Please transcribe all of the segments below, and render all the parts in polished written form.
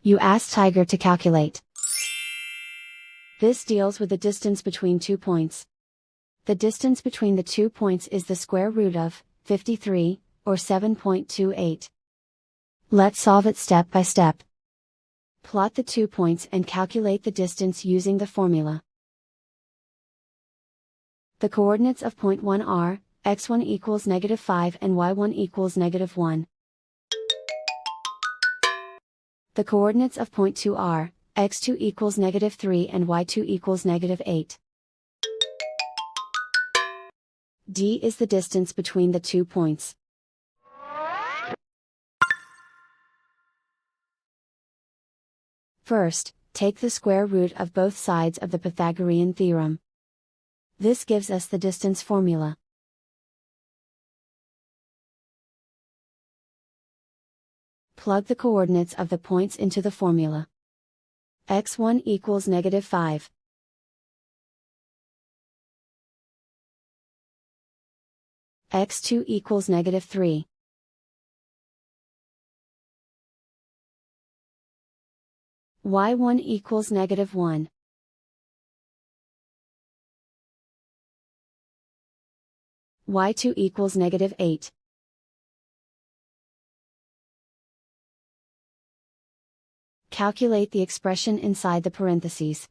You ask Tiger to calculate. This deals with the distance between 2 points. The distance between the 2 points is the square root of 53, or 7.28. Let's solve it step by step. Plot the 2 points and calculate the distance using the formula. The coordinates of point 1 are, x1 equals -5 and y1 equals -1. The coordinates of point 2 are, x2 equals -3 and y2 equals -8. D is the distance between the 2 points. First, take the square root of both sides of the Pythagorean theorem. This gives us the distance formula. Plug the coordinates of the points into the formula. x1 equals -5. x2 equals -3. y1 equals -1. y2 equals -8. Calculate the expression inside the parentheses.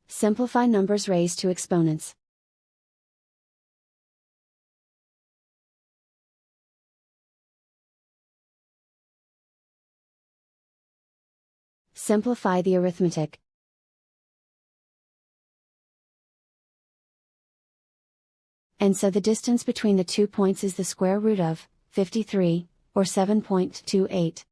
Simplify numbers raised to exponents. Simplify the arithmetic. And so the distance between the 2 points is the square root of 53, or 7.28.